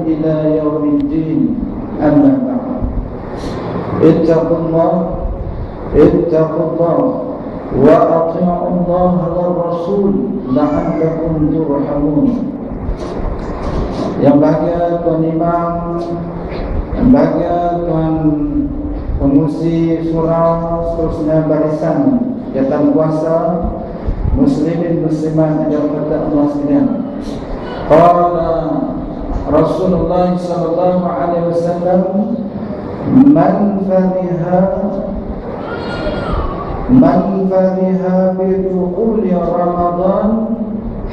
إلى يوم الدين. أما بعد، اتقوا الله وأطيعوا الله والرسول لعلكم ترحمون. Yang bahagia Tuan Imam, yang bahagia Tuan Pengusi Surau, seterusnya barisan jatan kuasa muslimin muslimat yang berkata Allah sekalian. Qala Rasulullah sallallahu alaihi wasallam, man fariha bi dukhuli Ramadan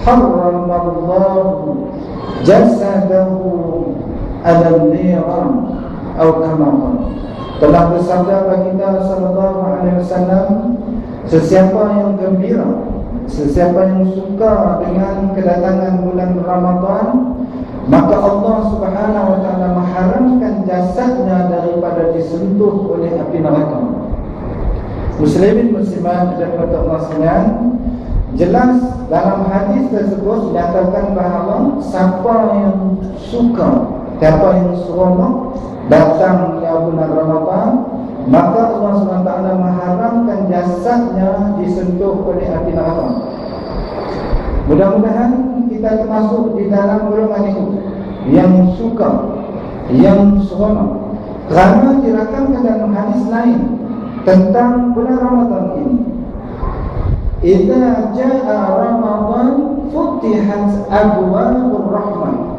harrama Allah jasadahu ala niran atau kama qala. Telah bersabda baginda sallallahu alaihi wasallam, sesiapa yang gembira, sesiapa yang suka dengan kedatangan bulan Ramadan, maka Allah Subhanahu wa taala mengharamkan jasadnya daripada disentuh oleh api neraka. Muslimin muslimat dan Allah sekalian, jelas dalam hadis tersebut dinyatakan bahawa siapa yang suka, siapa yang seronok datang ya bulan Ramadan, maka Allah SWT mengharamkan jasadnya disentuh oleh api neraka. Mudah-mudahan kita termasuk di dalam golongan itu yang suka, yang seronok, kerana dirakamkan dalam hadis lain tentang bulan Ramadan ini. Idza jaa Ramadan futihat abwaabur rahmah.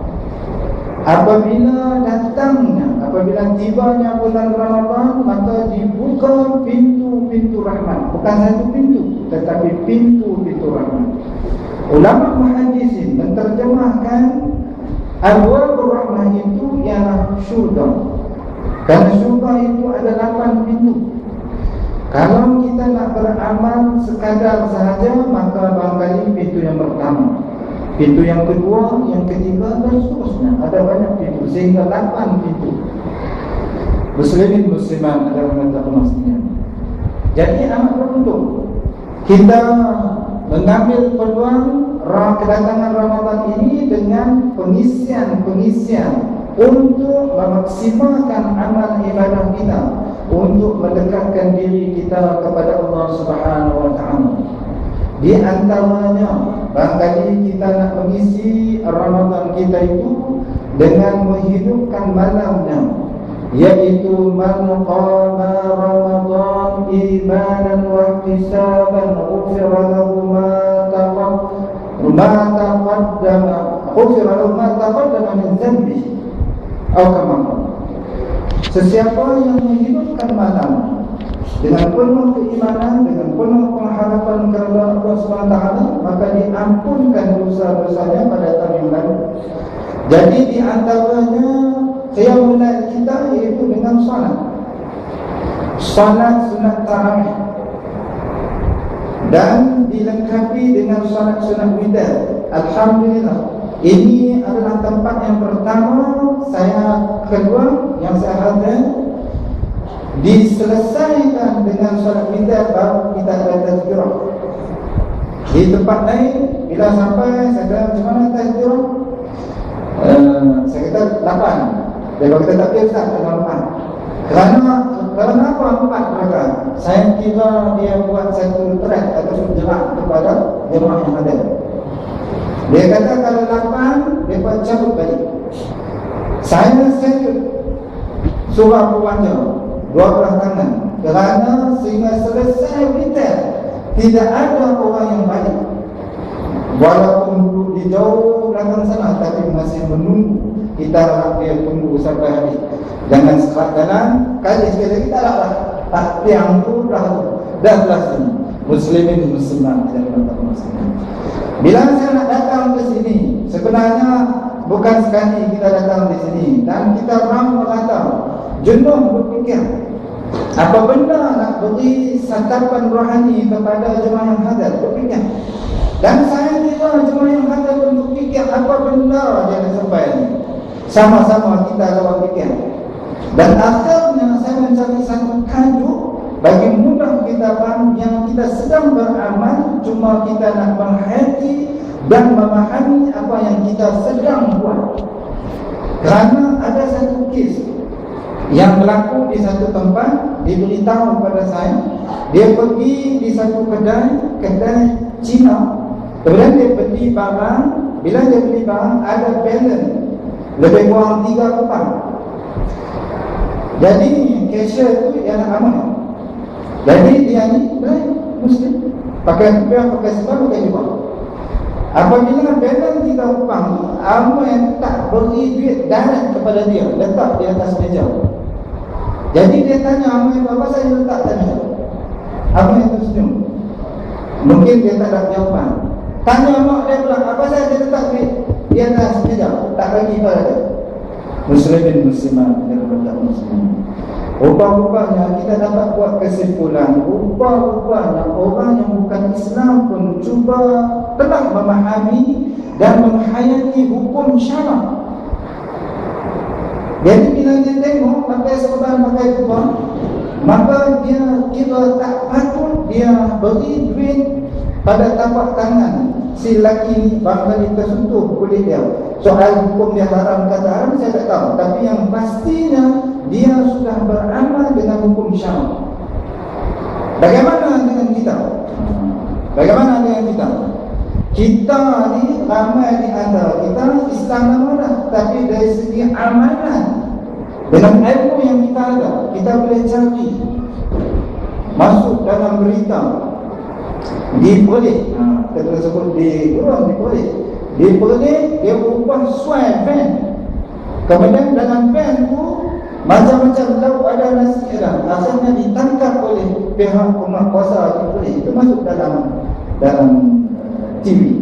Apabila tibanya bulan Ramadan, maka dibuka pintu-pintu rahmat. Bukan satu pintu, tetapi pintu-pintu rahmat. Ulama muhaddisin menterjemahkan abwaabur rahmah itu ialah syurga. Karena syurga itu ada 8 pintu. Kalau kita nak beramal sekadar sahaja, maka barangkali pintu yang pertama, pintu yang kedua, yang ketiga dan seterusnya. Ada banyak pintu, sehingga 8 pintu. Muslimin muslimat adalah maksudnya. Jadi amat beruntung kita mengambil peluang kedatangan Ramadan ini dengan pengisian untuk memaksimalkan amal ibadah kita, untuk mendekatkan diri kita kepada Allah Subhanahu wa taala. Di antaranya, barangkali kita nak mengisi Ramadan kita itu dengan menghidupkan malamnya, yaitu man qama Ramadan imanan wa ihtisaban ghufira lahu ma taqaddama min dhanbi atau kama. Sesiapa yang menghidupkan malam dengan penuh keimanan, dengan penuh pengharapan kepada Allah SWT, maka diampunkan dosa-dosanya pada tahun yang lalu. Jadi di antaranya qiyamul lail kita iaitu dengan salat sunat tarawih, dan dilengkapi dengan salat sunat witir. Alhamdulillah, ini adalah tempat yang pertama yang saya hadir diselesaikan dengan salat witir, baru kita ada tazkirah. Di tempat lain bila sampai saya kata macam mana tazkirah, saya kata 8. Dia kata tak biasa ada 4. Kerana apa 4 mereka? Saya kira dia buat satu track atau jerak kepada jemaah yang ada. Dia kata kalau 8 dia buat cabut balik. Saya surah berbaca 12 tangan, kerana sehingga selesai witir tidak ada orang yang balik. Walaupun duduk di jauh belakang sana, tapi masih menunggu. Kita harap dia tunggu sampai habis. Jangan sekat jalan, kali sekali lagi tak lah. Tak tiang tu dah belah sini. Muslimin muslimat dan muslimat. Bila saya nak datang ke sini, sebenarnya bukan sekali kita datang di sini, dan kita ramai datang jenuh berfikir apa benda nak beri santapan rohani kepada jemaah yang hadir, berfikir. Dan saya kira jemaah yang hadir pun berfikir apa benda yang sampai ini. Sama-sama kita lawan fikir. Dan akhirnya saya mencari satu tajuk bagi mudah kita faham yang kita sedang beramal, cuma kita nak menghayati dan memahami apa yang kita sedang buat. Kerana ada satu kes yang berlaku di satu tempat, diberitahu kepada saya, dia pergi di satu kedai Cina, kemudian dia beli barang. Bila dia beli barang, ada balance lebih kurang 3 kupang. Jadi cashier tu ialah amal. Jadi dia ni Muslim, pakai kupiah, pakai sebab, pakai jubah. Apabila balance 3 kupang, amal yang tak beri duit direct kepada dia, letak di atas meja. Jadi dia tanya amal apa saya letak tadi. Amal itu senyum. Mungkin dia tak ada jawapan. Tanya mak dia pula, apa saya letak di atas meja, tak bagi pada dia. Muslimin muslimat dan muslimin, rupa-rupanya kita dapat buat kesimpulan, rupa-rupanya orang yang bukan Islam pun cuba telah memahami dan menghayati hukum syarak. Jadi bila dia tengok pakai serban, pakai kubah, maka dia kira tak patut dia beri duit pada tapak tangan si lelaki ni, barangkali tersentuh kulit dia. Soal hukum dia haram kata haram saya tak tahu, tapi yang pastinya dia sudah beramal dengan hukum syarak. Bagaimana dengan kita? Bagaimana dengan kita? Kita ni ramai di antara kita Islam nama, tapi dari segi amalan dengan ilmu yang kita ada, kita boleh cari masuk dalam berita diperoleh, kita sebut diperoleh, dia berubah suai van. Kemudian dalam van tu macam-macam lauk ada, nasi ada, asalnya ditangkap oleh pihak penguasa diperoleh. Itu masuk dalam TV.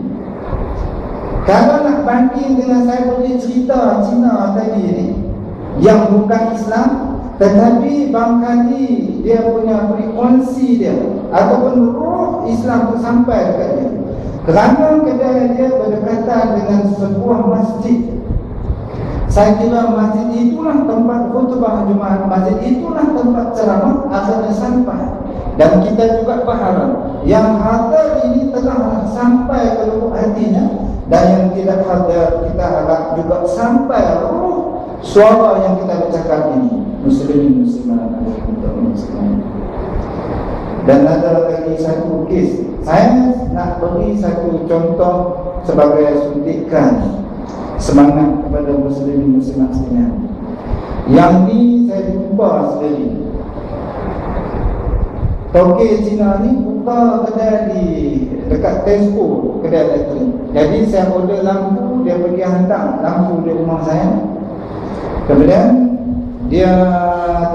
Kalau nak banding dengan saya boleh cerita Cina tadi ni, yang bukan Islam, tetapi barangkali dia punya frekuensi dia ataupun roh Islam tu sampai dekat dia. Kerana kedai dia berdekatan dengan sebuah masjid. Saya kira masjid itulah tempat khutbah Jumaat, masjid itulah tempat ceramah asalnya sampai. Dan kita juga berharap yang harta ini telah sampai ke lubuk hatinya, dan yang tidak harta kita harap juga sampai roh suara yang kita bacakan ini. Muslimin muslimat dan muslimin. Dan ada lagi satu kes, saya nak beri satu contoh sebagai suntikan semangat kepada muslimin muslimat sekalian. Yang ni saya jumpa sendiri. Toke Cina ni buka kedai di dekat Tesco, kedai elektrik. Jadi saya order lampu, dia pergi hantar lampu di rumah saya. Kemudian dia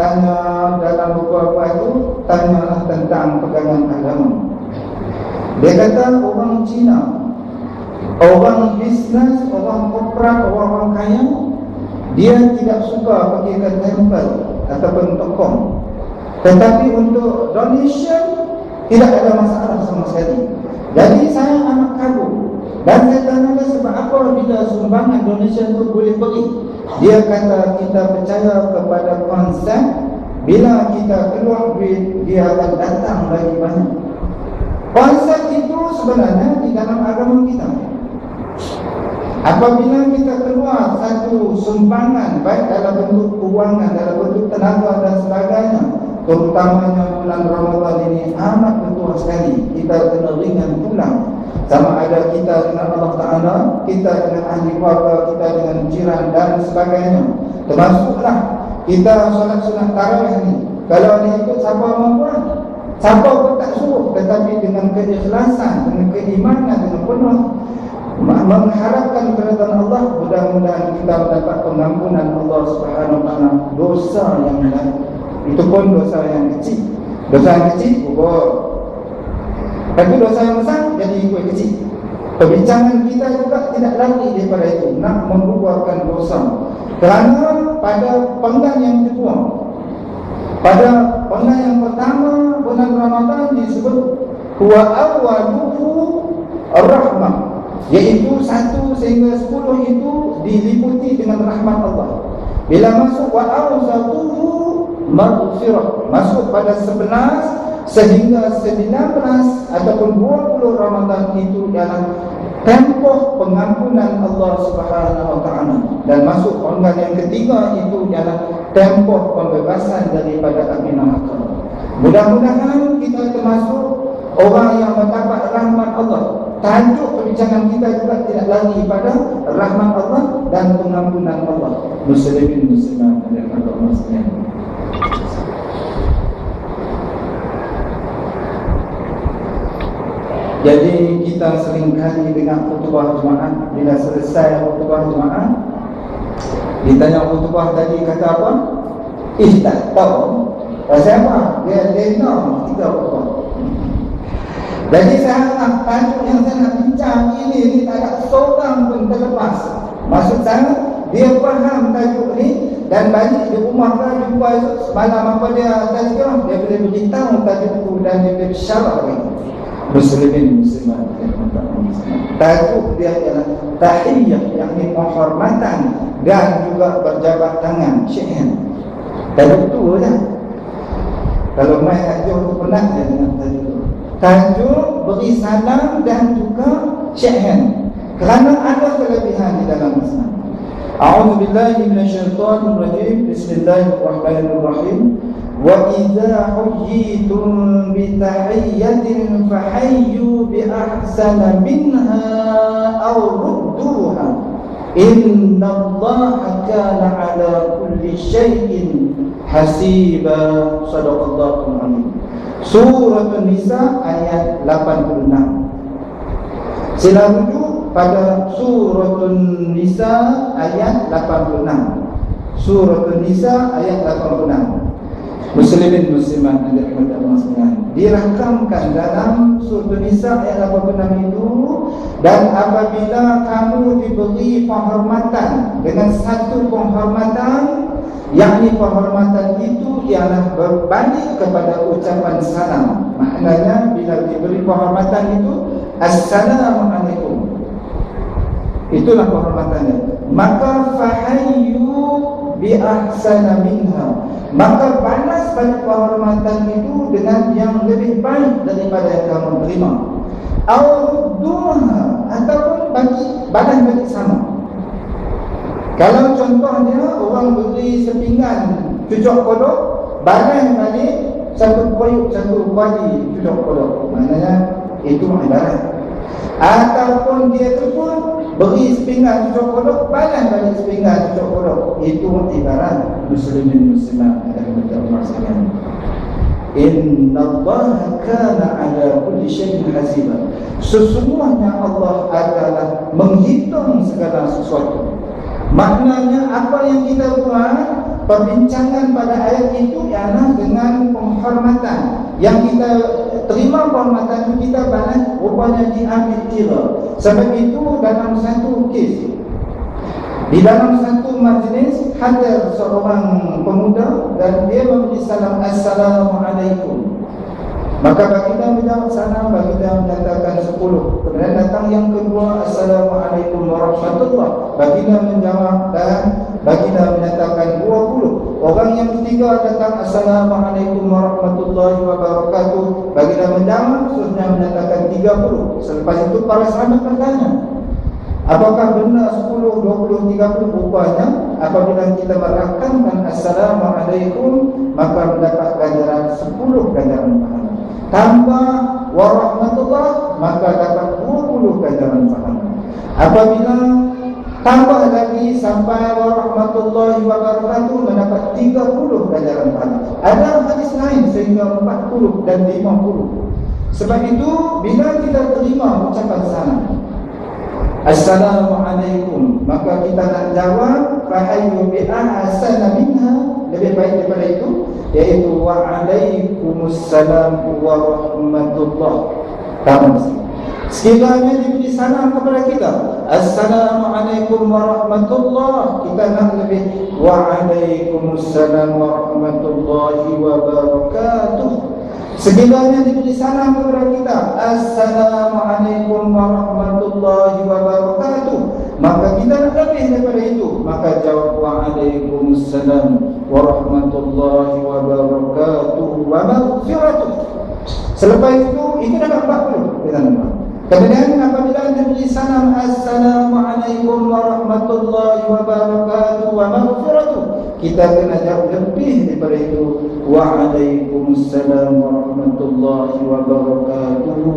tanya dalam buku apa itu, tanyalah tentang pegangan agama. Dia kata orang Cina, orang bisnes, orang korporat, orang kaya, dia tidak suka pergi ke temple ataupun tokoh. Tetapi untuk donation tidak ada masalah sama sekali. Jadi saya amat kagum. Dan saya tanya dia sebab apa bila sumbangan donation itu boleh beri. Dia kata kita percaya kepada konsep, bila kita keluar duit dia akan datang lagi banyak. Konsep itu sebenarnya di dalam agama kita. Apabila kita keluar satu sumbangan, baik dalam bentuk kewangan, dalam bentuk tenaga dan sebagainya, terutamanya bulan Ramadan ini amat betul sekali kita kena ringan tulang. Sama ada kita dengan Allah Ta'ala, kita dengan ahli keluarga, kita dengan jiran dan sebagainya. Termasuklah kita solat sunat tarawih ni. Kalau dia ikut siapa membuat, siapa pun tak suruh, tetapi dengan keikhlasan, dengan keimanan, dengan penuh mengharapkan keridhaan Allah, mudah-mudahan kita mendapat pengampunan Allah Subhanahu Wa Taala dosa yang lain. Itu pun dosa yang kecil. Dosa yang kecil gugur. Tapi dosa yang besar jadi ikut kecil. Perbincangan kita juga tidak lari daripada itu, nak menggugurkan dosa. Kerana pada penggan yang kedua, pada penggan yang pertama bulan Ramadan disebut huwa awwaluhu ar-rahmah, iaitu 1 sehingga 10 itu diliputi dengan rahmat Allah. Bila masuk wa awsatuhu maghfirah, masuk pada 11 sehingga 19 ataupun 20 Ramadan itu dalam tempoh pengampunan Allah Subhanahu wa taala. Dan masuk pangkat yang ketiga itu ialah tempoh pembebasan daripada api neraka. Mudah-mudahan kita termasuk orang yang mendapat rahmat Allah. Tajuk perbincangan kita juga tidak lari pada rahmat Allah dan pengampunan Allah. Muslimin muslimat dan agama sekalian. Jadi kita seringkali dengan khutbah Jumaat, bila selesai khutbah Jumaat, ditanya khutbah tadi kata apa? Tak tahu. Pasal apa? Dia dengar tiga khutbah. Jadi saya nak tajuk yang saya nak bincang ini tak ada seorang pun terlepas. Maksud saya, dia faham tajuk ni dan balik di rumah kan jumpa semalam apa dia tadi kan, dia boleh beritahu tajuk itu dan dia boleh bersyarah lagi. Muslimin muslimat, tajuk dia adalah tahiyyah, yakni penghormatan dan juga berjabat tangan, syi'an. Tajuk tu lah. Kalau main tajuk tu penat dia dengan tajuk tu. Tajuk beri salam dan juga syi'an, kerana ada kelebihan di dalam Islam. A'udzubillahi minasyaitonir rajim. Bismillahirrahmanirrahim. Wa idza huyyitum bi tahiyyatin fahayyu bi ahsana minha aw rudduha. Innallaha kana 'ala kulli syai'in hasiba. Shadaqallahul 'azim. Surah An-Nisa ayat 86. Sila rujuk pada Surah An-Nisa ayat 86. Surah An-Nisa ayat 86. Muslimin muslimat yang dirahmati Allah sekalian, dirakamkan dalam Surah An-Nisa ayat 86 itu. Dan apabila kamu diberi penghormatan dengan satu penghormatan, yakni penghormatan itu ialah berbalik kepada ucapan salam. Maknanya bila diberi penghormatan itu, Assalamualaikum, itulah penghormatannya. Maka fahayyu bi ahsana minha, maka balas pada penghormatan itu dengan yang lebih baik daripada yang kamu terima. Awrudduha, ataupun balas bagi sama. Kalau contohnya orang beri sepinggan cucuk kodok, balas balik satu koyuk, satu bagi cucuk kodok, maknanya itu ibarat. Ataupun dia tu pun beri sepinggan cucuk kodok, balas balik sepinggan cucuk kodok, itu ibarat. Muslimin muslimat yang dirahmati Allah sekalian, innallaha kana 'ala kulli syai'in hasiba. Sesungguhnya Allah adalah menghitung segala sesuatu. Maknanya apa yang kita buat, perbincangan pada ayat itu ialah dengan penghormatan. Yang kita terima penghormatan itu kita balas, rupanya diambil kira. Sebab itu dalam satu kes, di dalam satu majlis hadir seorang pemuda dan dia memberi salam, Assalamualaikum. Maka baginda menjawab salam, baginda menyatakan 10. Kemudian datang yang kedua, Assalamualaikum warahmatullahi. Baginda menjawab dan baginda menyatakan 20. Orang yang ketiga datang, Assalamualaikum warahmatullahi wabarakatuh. Baginda menjawab, seterusnya menyatakan 30. Selepas itu para sahabat bertanya, apakah benar 10, 20, 30? Rupanya apabila kita merakamkan Assalamualaikum, maka mendapat ganjaran 10 ganjaran pahala. Tambah warahmatullah, maka dapat 20 ganjaran pahala. Apabila tambah lagi sampai warahmatullahi wabarakatuh, mendapat 30 ganjaran pahala. Ada hadis lain sehingga 40 dan 50. Sebab itu bila kita terima ucapan salam Assalamualaikum, maka kita nak jawab fahayyu bi ahsana minha, lebih baik daripada itu, yaitu wa'alaikumussalam warahmatullah. Kamu sekiranya diberi salam kepada kita, Assalamualaikum warahmatullah, kita nak lebih wa'alaikumussalam warahmatullahi wabarakatuh. Sekiranya diberi salam kepada kita, Assalamualaikum warahmatullahi wabarakatuh, maka kita nak lebih daripada itu, maka jawab wa'alaikumussalam warahmatullahi wabarakatuh wa maghfiratuh. Selepas itu dapat 40. Kita nampak Kemudian apabila diberi salam, Assalamualaikum warahmatullahi wabarakatuh wa maghfiratuh, kita kena jawab lebih daripada itu, Waalaikumsalam warahmatullahi wabarakatuh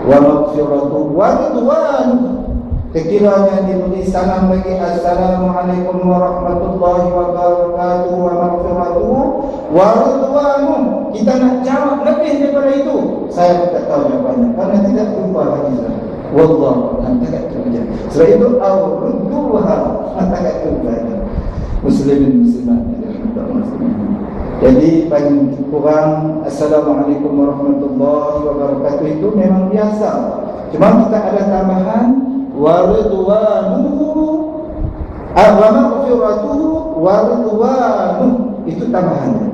wa maghfiratuh wa ridwanuh. Sekiranya diberi salam bagi Assalamualaikum warahmatullahi wabarakatuh wa maghfiratuh wa ridwanuh, kita nak jawab lebih daripada itu. Saya tak tahu jawapannya karena tidak jumpa hadisnya. Wallahu a'lam, tak terbaca. Sebab itu au-rudduha, tak terbaca. Muslimin muslimat. Jadi bagi kurang Assalamualaikum warahmatullahi wabarakatuh itu memang biasa. Cuma kita ada tambahan wa ridwanuhu wa maghfiratuhu wa ridwanuh, itu tambahannya.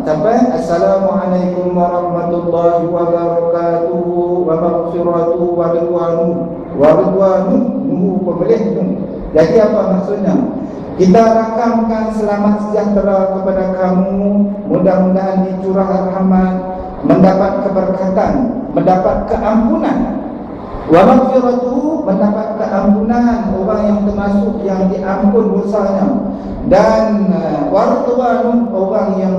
Sampai Assalamualaikum warahmatullahi wabarakatuh wa maghfiratuh wa ridwanuh pemilih. Jadi apa maksudnya? Kita rakamkan selamat sejahtera kepada kamu, mudah-mudahan dicurahkan rahmat, mendapat keberkatan, mendapat keampunan. Wa maghfiratuh, mendapat keampunan, orang yang termasuk yang diampun dosanya. Dan waridwanuh, orang yang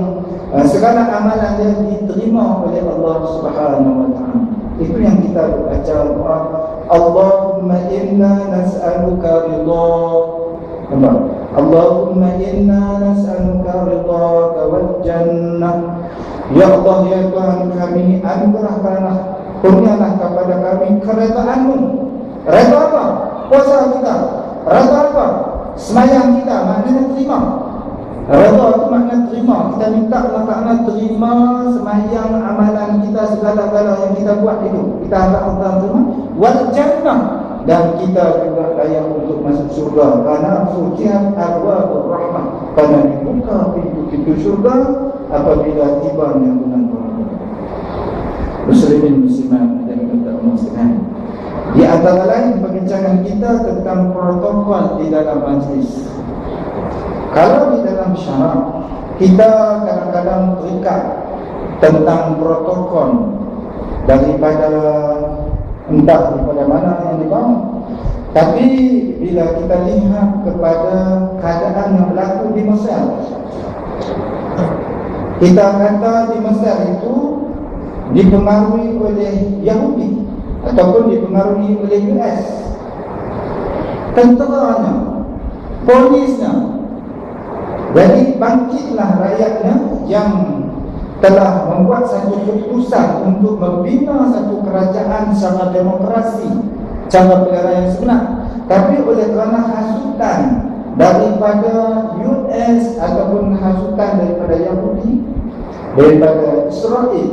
segala amalan dia diterima oleh Allah Subhanahu wa taala. Itu yang kita baca doa, Allahumma inna nas'aluka ridha. Allahumma inna nas'aluka ridhaka wal jannah. Ya Allah, ya Tuhan kami, anugerahkanlah, kurnialah kepada kami keredaanmu. Redha apa? Puasa kita. Redha apa? Semayang kita, maknanya terima. Redha itu makna terima. Kita minta Allah Ta'ala terima semayang, amalan kita, segala-gala yang kita buat itu. Kita harap Allah terima. Wal jannah, dan kita juga layak untuk masuk surga karena futihat abwaabur rahmah, karena dibuka pintu-pintu surga apabila tibanya bulan Ramadan. Muslimin muslimat dan muslimat, di antara lain perbincangan kita tentang protokol di dalam majlis. Kalau di dalam syarak kita kadang-kadang terikat tentang protokol daripada entah daripada mana yang dibangun. Tapi bila kita lihat kepada keadaan yang berlaku di Mesir, kita kata di Mesir itu dipengaruhi oleh Yahudi ataupun dipengaruhi oleh US. Tenteranya, polisnya. Jadi bangkitlah rakyatnya yang telah membuat satu keputusan untuk membina satu kerajaan secara demokrasi, cara negara yang sebenar. Tapi oleh kerana hasutan daripada US ataupun hasutan daripada Yahudi, daripada Israel,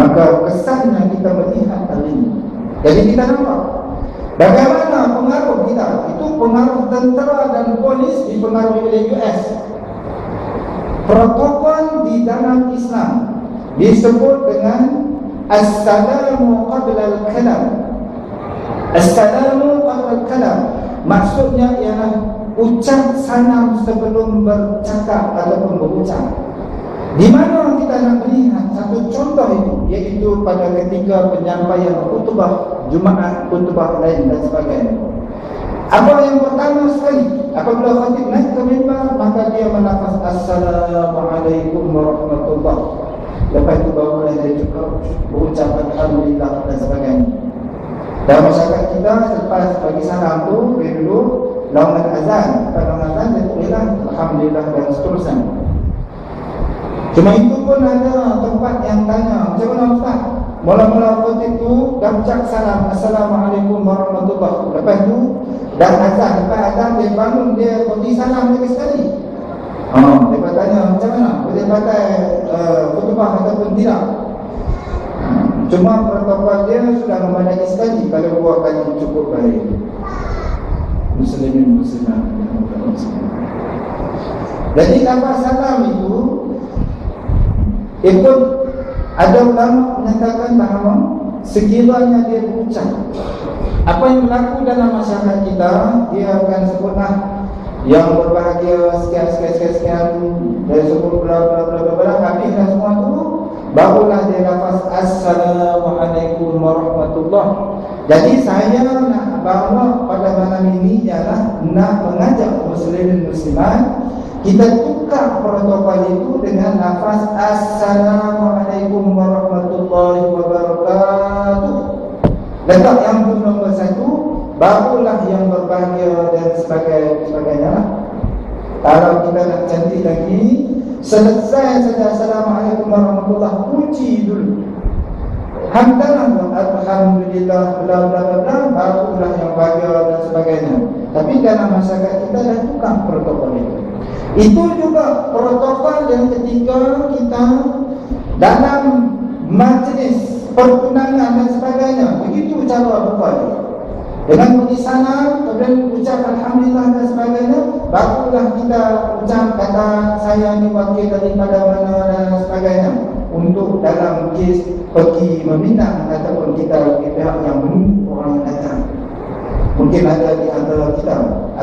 maka kesannya kita melihat hari ini. Jadi kita nampak bagaimana pengaruh kita. Itu pengaruh tentera dan polis dipengaruhi oleh US. Protokol di dalam Islam disebut dengan As-salamu qabla al-kalam. As-salamu qabla al-kalam, maksudnya ialah ucap salam sebelum bercakap ataupun berucap. Di mana kita nak melihat satu contoh itu, iaitu pada ketika penyampaian khutbah Jumaat, khutbah lain dan sebagainya. Apa yang pertama sekali, apabila khatib naik ke mimbar, maka dia menafas Assalamualaikum warahmatullahi. Lepas itu barulah dia cukup berucap Alhamdulillah dan sebagainya. Dalam masyarakat kita, selepas bagi salam tu, dia dulu lawan azan. Lepas lawan azan, dia tulislah Alhamdulillah dan seterusnya. Cuma itu pun ada tempat yang tanya, macam mana Ustaz? Mula-mula khatib tu dah ucap salam Assalamualaikum warahmatullahi. Lepas tu dah azan, lepas azan dia bangun, dia beri salam lagi sekali. Dia tanya macam mana? Boleh pakai khutbah ataupun tidak? Cuma protokol dia sudah memadai sekali kalau dua kali cukup baik. Muslimin muslimat. Jadi lafaz salam itu ikut ada ulama menyatakan bahawa sekiranya dia berucap apa yang berlaku dalam masyarakat kita, dia akan sebutlah yang berbahagia sekian dia sebut bla habislah semua tu, barulah dia lafaz Assalamualaikum warahmatullahi. Jadi saya nak bawa pada malam ini ialah nak mengajak muslimin muslimat kita tukar protokol itu dengan lafaz Assalamualaikum warahmatullahi wabarakatuh. Letak yang tu nombor satu, barulah yang berbahagia dan sebagainya. Kalau kita nak cantik lagi, selesai saja Assalamualaikum warahmatullahi, puji dulu, hamdalah, alhamdulillah, bla bla bla, barulah yang bahagia dan sebagainya. Tapi dalam masyarakat kita dah tukar protokol itu. Itu juga protokol yang ketika kita dalam majlis pertunangan dan sebagainya, begitu cara buka dia. Dengan pergi sana, kemudian ucap alhamdulillah dan sebagainya, barulah kita ucap kata saya ni wakil daripada mana dan sebagainya. Untuk dalam kes pergi meminang ataupun kita di pihak yang menunggu orang yang datang, mungkin ada di antara kita,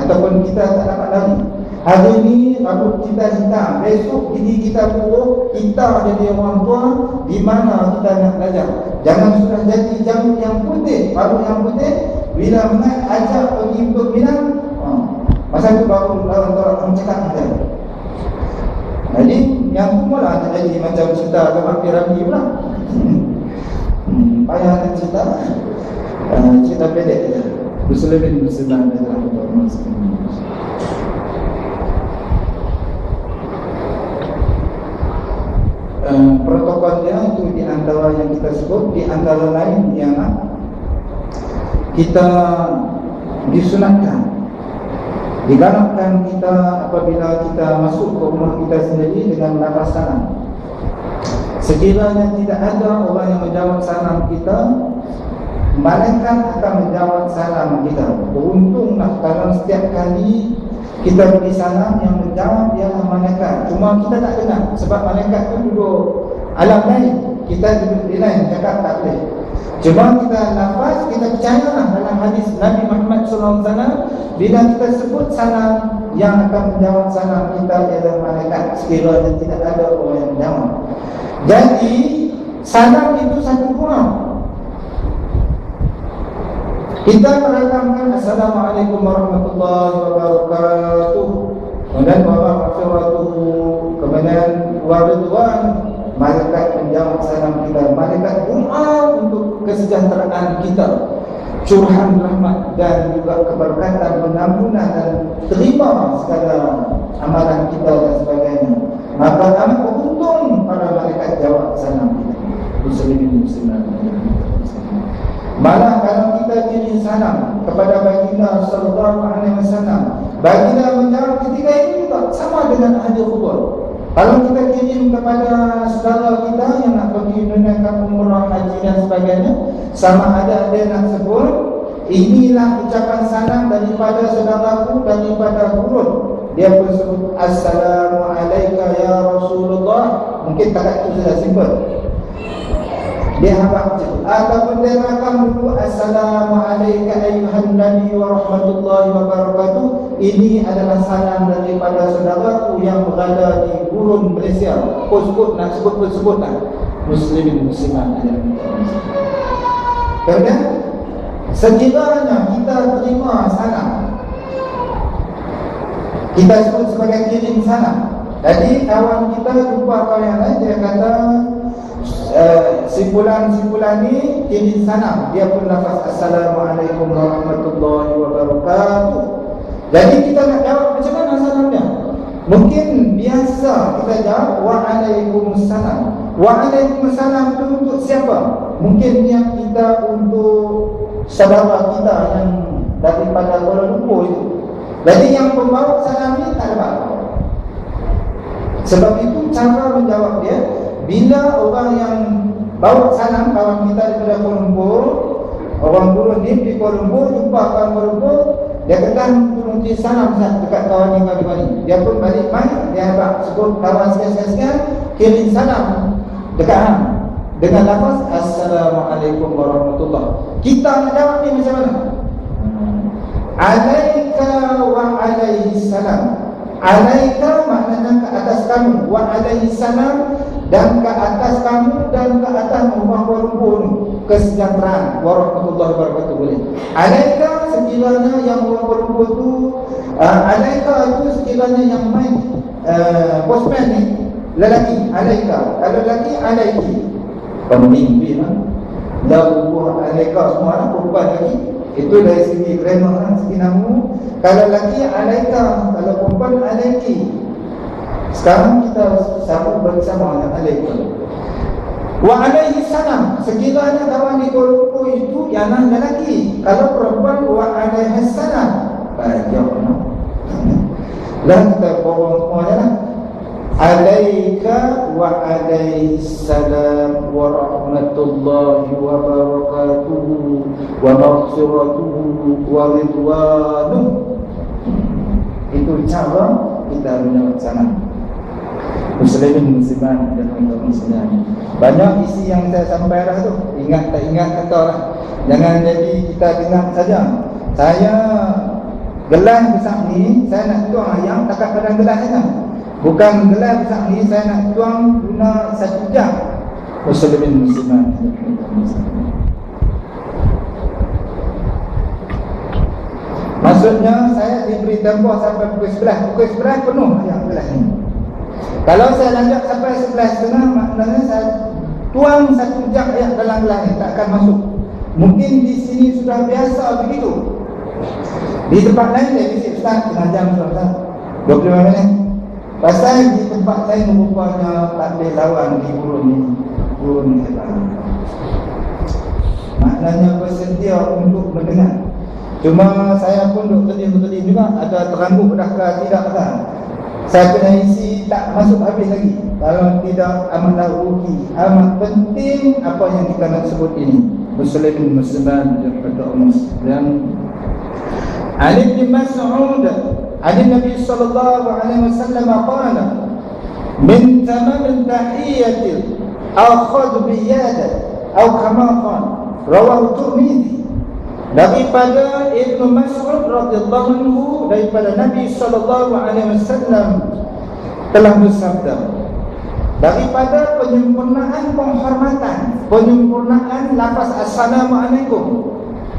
ataupun kita tak dapat lari. Hari ini rambut kita hitam, besok gigi kita buruk, kita jadi orang tua, di mana kita nak belajar? Jangan sudah jadi jamu yang putih, baru yang putih, bila mengat ajak pergi berminang, masa itu baru lawan orang cakap kita. Jadi yang semula tak jadi macam cerita Abang Piramli pula. Payah nak cerita, cerita pendek je. Muslimin muslimat adalah muslimin. Protokolnya itu di antara yang kita sebut, di antara lain yang kita disunatkan, digalakkan kita apabila kita masuk ke rumah kita sendiri dengan lafaz salam. Sekiranya tidak ada orang yang menjawab salam kita, malaikat akan menjawab salam kita. Beruntunglah kalau setiap kali kita beri salam yang menjawab ialah malaikat. Cuma kita tak dengar sebab malaikat tu duduk alam lain, kita duduk di lain, cakap tak boleh. Cuma kita lafaz, kita percayalah dalam hadis Nabi Muhammad SAW, bila kita sebut salam, yang akan menjawab salam kita ialah malaikat, sekiranya tidak ada orang yang menjawab. Jadi salam itu satu kurang. Kita merakamkan Assalamualaikum warahmatullahi wabarakatuh, kemudian wabarakatuh, kemudian waridwan, malaikat menjawab salam kita, malaikat doa untuk kesejahteraan kita, curhan rahmat dan juga keberkatan, pengampunan dan terima segala amalan kita dan sebagainya. Maka amat beruntung para malaikat jawab salam kita. Muslimin muslimat. Malah kalau kita kirim salam kepada baginda sallallahu alaihi wasallam, baginda menjawab ketika itu juga sama dengan ahli kubur. Kalau kita kirim kepada saudara kita yang nak pergi menunaikan umrah, haji dan sebagainya, sama ada dia nak sebut, inilah ucapan salam daripada saudaraku, daripada guru, dia pun sebut Assalamualaikum ya Rasulullah, mungkin tak itu sudah simple. Dia harap je, ataupun dia rakam dulu Assalamualaikum ayuhan Nabi wa rahmatullahi wa barakatuh. Ini adalah salam daripada saudaraku yang berada di gurun Malaysia. Sebut nak sebut pun sebut tak. Muslimin muslimat. Kemudian sekiranya kita terima salam, kita sebut sebagai kirim salam. Jadi kawan kita jumpa kawan yang lain, dia kata simpulan ni kirim salam, dia pun lafaz Assalamualaikum warahmatullahi wabarakatuh. Jadi kita nak jawab macam mana salamnya? Mungkin biasa kita jawab Waalaikumsalam. Waalaikumsalam itu untuk siapa? Mungkin niat kita untuk saudara kita yang daripada Kuala Lumpur itu. Jadi yang pembawa salam ni tak ada apa. Sebab itu cara menjawab dia, bila orang yang bawa salam, kawan kita daripada Kuala Lumpur, orang guru ni di Kuala Lumpur, jumpa kawan Kuala Lumpur, dia kata nanti salam dekat kawan ni kali-kali. Dia pun balik main, dia habak sebut kawan sekian-sekian, kirim salam dekat hang dengan lafaz Assalamualaikum warahmatullahi. Kita nak jawab ni macam mana? Alaika wa alaihi salam. Alaika maknanya ke atas kamu, wa alaihi salam, dan ke atas kamu dan ke atas rumah berlumpur kesejahteraan warahmatullahi wabarakatuh boleh. Alaika sekiranya yang rumah berlumpur tu alaika itu sekiranya yang main postman ni lelaki, alaika. Kalau lelaki alaiki, pemimpin lahu alaika semua perempuan lagi. Itu dari segi grammar, segi nama. Kalau lelaki alaika, kalau perempuan alaiki. Sekarang kita sambung bersama alaikum. Wa alaihi salam, sekiranya kawan di Kuala Lumpur itu yang lelaki. Kalau perempuan wa alaihi salam. Banyak lah kita bawa semuanya lah. Alaika wa alaihi salam wa rahmatullahi wa barakatuhu wa maghfiratuhu wa ridwanuh. Itu cara kita menyebut sana. Muslimin musliman dan muslimin. Banyak isi yang saya sampaikan tu. Ingat tak ingat kata lah. Jangan jadi kita dengar saja. Saya gelas besar ni, saya nak tuang ayam takat pada gelas saja. Bukan gelas besar ni saya nak tuang guna 1 jam. Muslimin musliman dan muslimin. Maksudnya saya diberi tempoh sampai pukul 11. Pukul 11 penuh ayam gelas ni. Kalau saya lanjut sampai 11.30, maknanya saya tuang 1 jam ayat dalam gelas ni, tak akan masuk. Mungkin di sini sudah biasa begitu. Di tempat lain dia bisik Ustaz, setengah jam sudah 25 minit. Pasal di tempat lain rupanya tak boleh lawan di gurun ni. Gurun ni hebat. Maknanya bersedia untuk mendengar. Cuma saya pun duk sedih juga, ada teranggup dah ke tidak kan. Saya kena isi tak masuk habis lagi. Kalau tidak amatlah rugi. Amat penting apa yang kita nak sebut ini. Muslimin musliman dan muslim. Ali bin Mas'ud, Ali Nabi sallallahu alaihi wasallam qala, min tamam al-tahiyyati akhadh bi yadi atau kama qala rawahu Tirmidzi. Daripada Ibnu Mas'ud radhiyallahu anhu, daripada Nabi sallallahu alaihi wasallam telah bersabda, daripada penyempurnaan penghormatan, penyempurnaan lafaz assalamualaikum,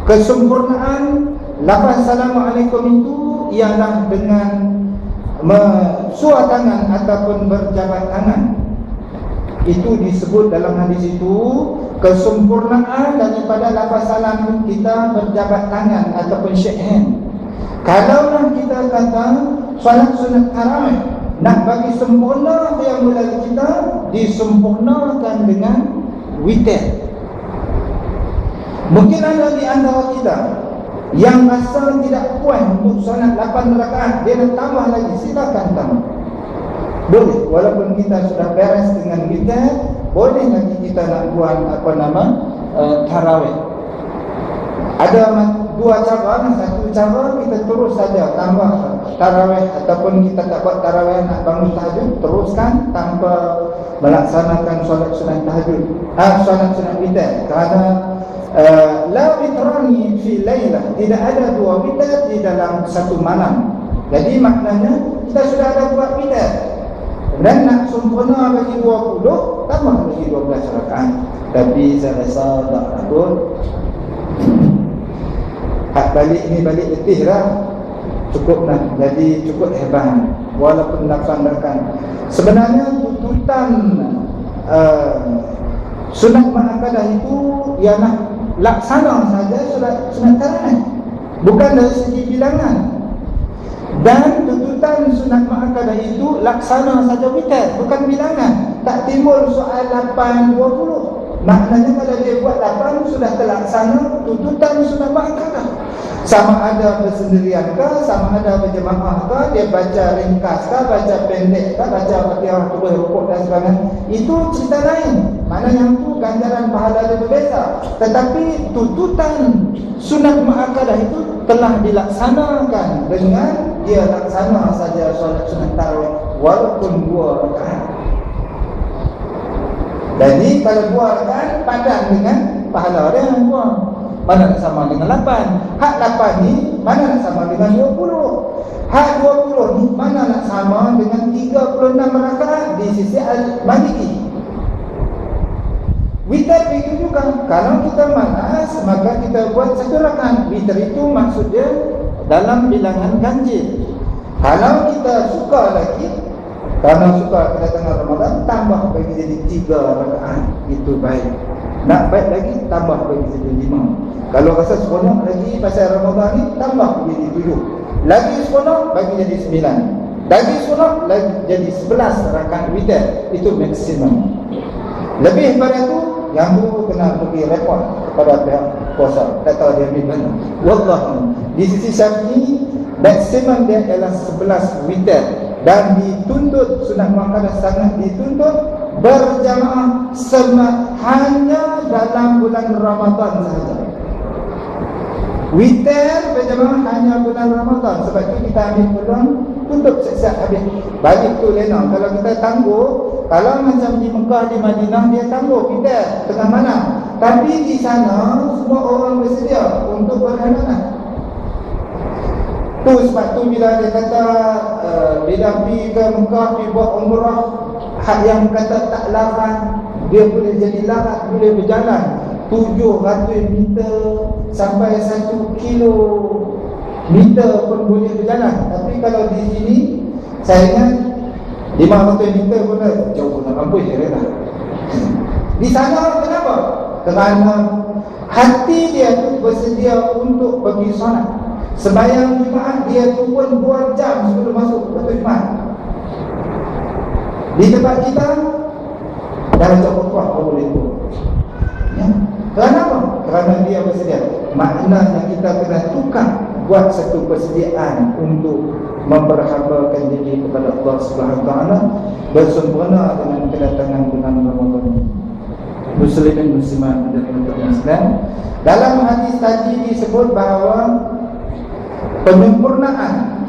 kesempurnaan lafaz assalamualaikum itu ialah dengan mensuah tangan ataupun berjabat tangan. Itu disebut dalam hadis itu kesempurnaan daripada lafaz salam kita berjabat tangan ataupun shake hand. Kalaulah kita kata solat sunat tarawih nak bagi sempurna qiyamul lail kita, disempurnakan dengan witir. Mungkin ada di antara kita yang rasa tidak puas untuk solat 8 rakaat, dia nak tambah lagi, silakan tambah. Boleh, walaupun kita sudah beres dengan kita, boleh lagi kita nak buat tarawih. Ada 2 cara. Satu cara kita terus saja tambah tarawih, ataupun kita tak buat tarawih nak bangun tahajud, teruskan tanpa melaksanakan solat sunat tahajud, solat sunat witir. Kerana la witrani fi lailah, tidak ada 2 witir di dalam satu malam. Jadi maknanya kita sudah ada buat witir. Dan nak sempurna bagi 20, tambah lagi 12 rakaat. Tapi saya rasa tak takut. Hak balik ni balik letih lah, cukup lah. Jadi cukup hebat. Walaupun 8 rakaat. Sebenarnya tuntutan sunat muakkadah itu ialah laksana saja sunat tarawih, bukan dari segi bilangan. Dan tuntutan sunat muakkadah itu laksana saja witir, bukan bilangan. Tak timbul soal 8-20. Maknanya kalau dia buat 8 sudah terlaksana tuntutan sunat muakkadah. Sama ada bersendirian ke, sama ada berjemaah ke, dia baca ringkas ke, baca pendek ke, baca Fatihah turun rukuk dan sebagainya, itu cerita lain. Mana yang tu ganjaran pahala dia berbeza. Tetapi tuntutan sunat muakkadah itu telah dilaksanakan dengan dia laksana saja solat sunat tarawih walaupun 2 rakaat. Jadi kalau 2 rakaat padan dengan pahala dia 2. Mana nak sama dengan 8? Hak 8 ni mana nak sama dengan 20? Hak 20 ni mana nak sama dengan 36 rakaat di sisi Al-Maliki? Witir begitu juga. Kalau kita malas, maka kita buat satu rakaat. Witir itu maksudnya dalam bilangan ganjil. Kalau kita suka lagi, karena suka kedatangan Ramadan, tambah bagi jadi 3 rakaat. Itu baik. Nak baik lagi, tambah bagi jadi 5. Kalau rasa seronok lagi pasal Ramadan ni, tambah jadi 7. Lagi seronok, bagi jadi 9. Lagi seronok, lagi jadi 11 rakaat witir. Itu maksimum. Lebih pada itu, yang tu kena pergi report kepada pihak kuasa. Tak tahu dia ambil mana. Wallahi, di sisi Syafi'i, maksimum dia adalah 11 witir. Dan dituntut, sunat muakkadah sangat dituntut berjamaah hanya dalam bulan Ramadan sahaja. Witir berjamaah hanya bulan Ramadan. Sebab itu kita ambil peluang untuk siap-siap habis. Balik tu lena. Kalau kita tangguh, kalau macam di Mekah, di Madinah, dia tangguh witir tengah malam. Tapi di sana semua orang bersedia untuk berhadapan. Tu sebab tu bila dia kata bila pergi ke Mekah, dia buat umrah, hak yang kata tak larat, dia boleh jadi larat, boleh berjalan 700 meter sampai 1 kilometer pun boleh berjalan. Tapi kalau di sini, saya ingat 500 meter pun dah jauh pun nak mampu je lah. Di sana kenapa? Kerana hati dia tu bersedia untuk pergi solat. Sembahyang Jumaat dia tu pun 2 jam sebelum masuk waktu Jumaat. Di tempat kita dah baca khutbah boleh tu. Ya. Kerana apa? Kerana dia bersedia. Maknanya kita kena tukar, buat satu persediaan untuk memperhambakan diri kepada Allah Subhanahu Wa Taala bersempurna dengan kedatangan bulan Ramadan. Muslimin muslimat dan umat Islam. Dalam hadis tadi disebut bahawa penyempurnaan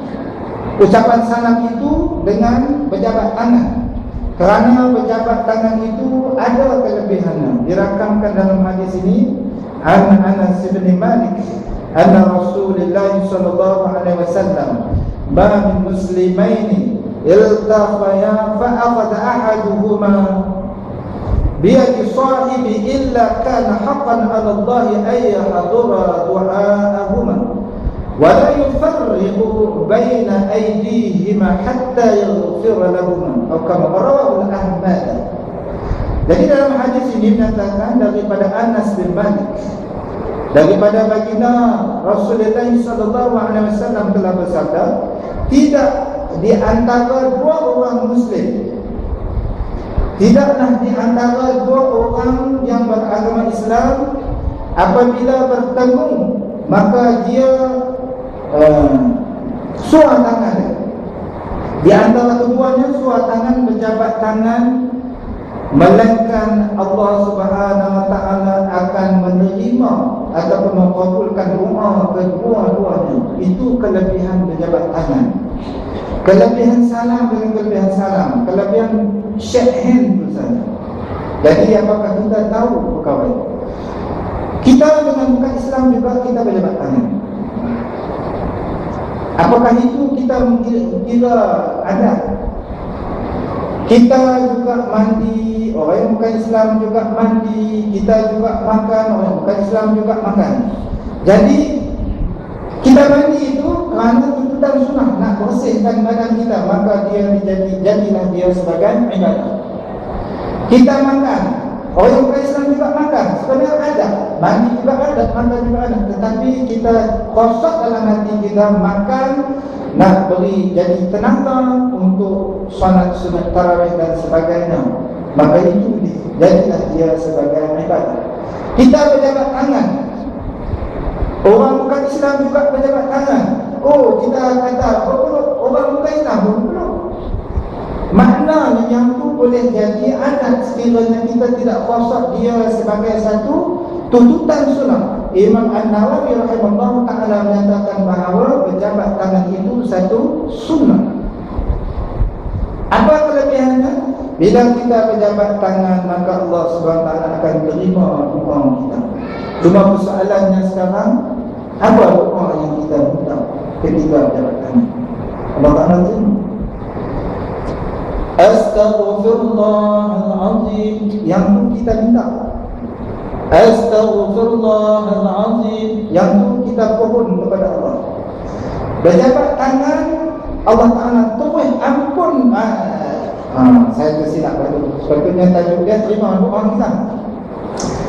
ucapan salam itu dengan berjabat tangan. Kerana berjabat tangan itu ada kelebihannya. Dirakamkan dalam hadis ini, an Anas bin Malik anna Rasulullah sallallahu alaihi wasallam ma min muslimaini iltaqaya fa akhadha ahaduhuma biyadi sahibi illa kana haqqan 'ala Allah ay yahdura du'aahuma ولا يفرق بين أيديهما حتى يغفر لهما أو كما رواه أحمد. Jadi dalam hadis ini menyatakan daripada Anas bin Malik, daripada baginda Rasulullah SAW telah bersabda, tidak di antara 2 orang Muslim, tidaklah di antara 2 orang yang beragama Islam apabila bertemu maka dia suar tangan dia. Di antara keduanya suar tangan, berjabat tangan, melainkan Allah Subhanahu Wa Taala akan menerima ataupun mengabulkan doa kedua-duanya. Itu kelebihan berjabat tangan. Kelebihan salam dengan kelebihan salam, kelebihan shake hand tu saja. Jadi apakah kita tahu kawan? Kita dengan bukan Islam juga kita berjabat tangan. Apakah itu kita kira adat? Kita juga mandi, orang yang bukan Islam juga mandi, kita juga makan, orang yang bukan Islam juga makan. Jadi kita mandi itu kerana tuntutan sunnah, nak bersihkan badan kita, maka dia jadilah dia sebagai ibadah. Kita makan, orang yang bukan Islam juga makan, sebenarnya ada, mandi juga ada, makan juga ada. Tetapi kita kosong dalam hati kita makan, nak beri jadi tenaga untuk solat sunat tarawih dan sebagainya. Maka itu jadilah dia sebagai ibadah. Kita berjabat tangan, orang bukan Islam juga berjabat tangan. Oh, kita kata orang bukan Islam berpeluk. Maknanya yang tu boleh jadi adat sekiranya kita tidak kosong dia sebagai satu tuntutan sunnah. Imam An-Nawawi rahimahullah ta'ala menyatakan bahawa berjabat tangan itu satu sunnah. Apa kelebihannya? Bila kita berjabat tangan, maka Allah SWT akan terima doa kita. Cuma persoalannya sekarang, apa doa yang kita minta ketika berjabat tangan? Allah Ta'ala terima. Astaghfirullahaladzim. Yang pun kita minta. Astaghfirullahalazim. Yang tu kita pohon kepada Allah. Berjabat tangan, Allah Ta'ala terus ampun. Saya tersilap dulu. Sepatutnya tajuk dia terima doa kita.